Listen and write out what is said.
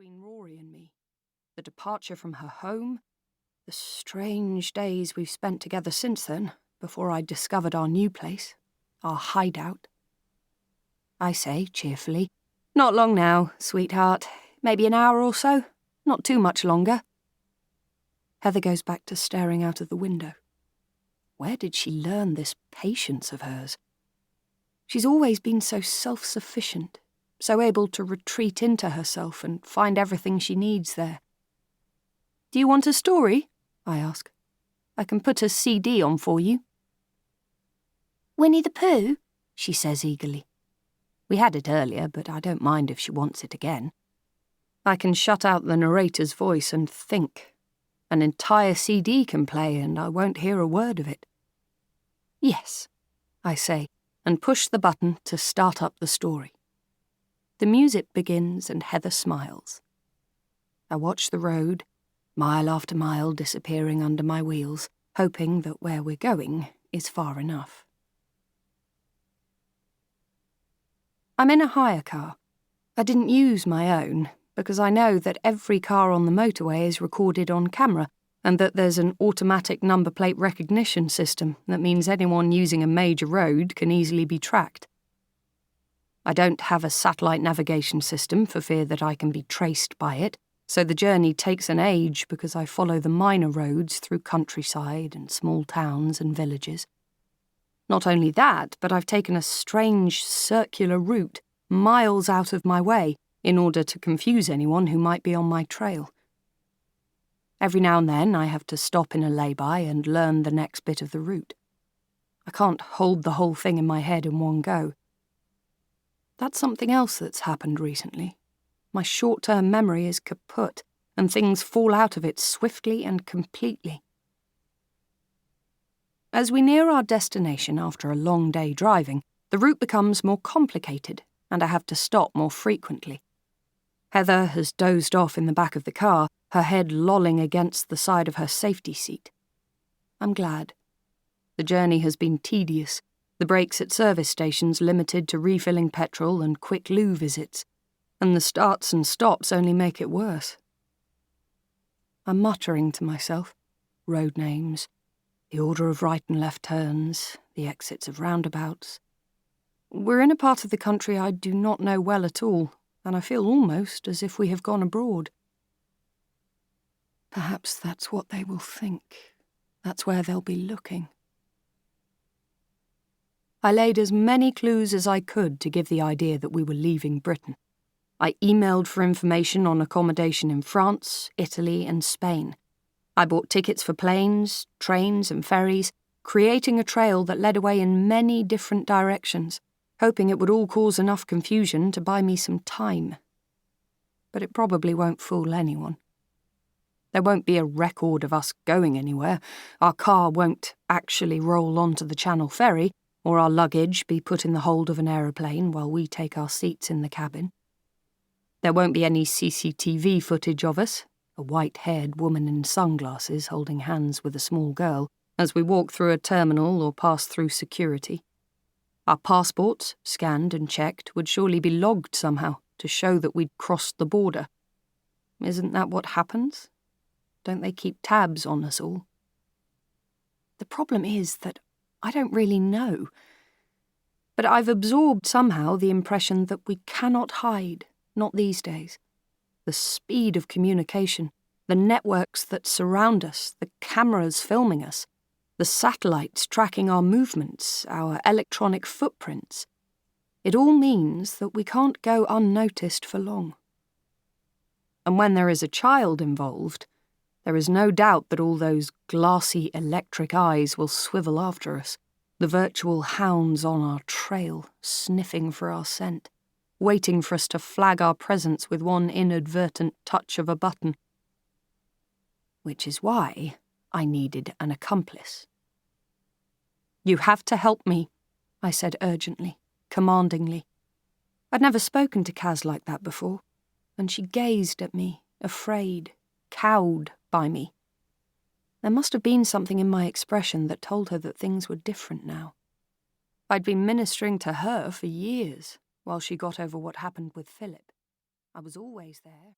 between Rory and me. The departure from her home, the strange days we've spent together since then, before I discovered our new place, our hideout. I say, cheerfully, "Not long now, sweetheart. Maybe an hour or so. Not too much longer." Heather goes back to staring out of the window. Where did she learn this patience of hers? She's always been so self-sufficient, so able to retreat into herself and find everything she needs there. "Do you want a story?" I ask. "I can put a CD on for you." "Winnie the Pooh?" she says eagerly. We had it earlier, but I don't mind if she wants it again. I can shut out the narrator's voice and think. An entire CD can play and I won't hear a word of it. "Yes," I say, and push the button to start up the story. The music begins and Heather smiles. I watch the road, mile after mile disappearing under my wheels, hoping that where we're going is far enough. I'm in a hire car. I didn't use my own, because I know that every car on the motorway is recorded on camera and that there's an automatic number plate recognition system that means anyone using a major road can easily be tracked. I don't have a satellite navigation system for fear that I can be traced by it, so the journey takes an age because I follow the minor roads through countryside and small towns and villages. Not only that, but I've taken a strange circular route miles out of my way in order to confuse anyone who might be on my trail. Every now and then I have to stop in a lay-by and learn the next bit of the route. I can't hold the whole thing in my head in one go. That's something else that's happened recently. My short-term memory is kaput, and things fall out of it swiftly and completely. As we near our destination after a long day driving, the route becomes more complicated, and I have to stop more frequently. Heather has dozed off in the back of the car, her head lolling against the side of her safety seat. I'm glad. The journey has been tedious, the breaks at service stations limited to refilling petrol and quick loo visits, and the starts and stops only make it worse. I'm muttering to myself, road names, the order of right and left turns, the exits of roundabouts. We're in a part of the country I do not know well at all, and I feel almost as if we have gone abroad. Perhaps that's what they will think. That's where they'll be looking. I laid as many clues as I could to give the idea that we were leaving Britain. I emailed for information on accommodation in France, Italy, and Spain. I bought tickets for planes, trains, and ferries, creating a trail that led away in many different directions, hoping it would all cause enough confusion to buy me some time. But it probably won't fool anyone. There won't be a record of us going anywhere, our car won't actually roll onto the Channel ferry, or our luggage be put in the hold of an aeroplane while we take our seats in the cabin. There won't be any CCTV footage of us, a white-haired woman in sunglasses holding hands with a small girl, as we walk through a terminal or pass through security. Our passports, scanned and checked, would surely be logged somehow to show that we'd crossed the border. Isn't that what happens? Don't they keep tabs on us all? The problem is that I don't really know. But I've absorbed somehow the impression that we cannot hide, not these days. The speed of communication, the networks that surround us, the cameras filming us, the satellites tracking our movements, our electronic footprints. It all means that we can't go unnoticed for long. And when there is a child involved, there is no doubt that all those glassy electric eyes will swivel after us, the virtual hounds on our trail, sniffing for our scent, waiting for us to flag our presence with one inadvertent touch of a button. Which is why I needed an accomplice. "You have to help me," I said urgently, commandingly. I'd never spoken to Kaz like that before, and she gazed at me, afraid, cowed by me. There must have been something in my expression that told her that things were different now. I'd been ministering to her for years while she got over what happened with Philip. I was always there.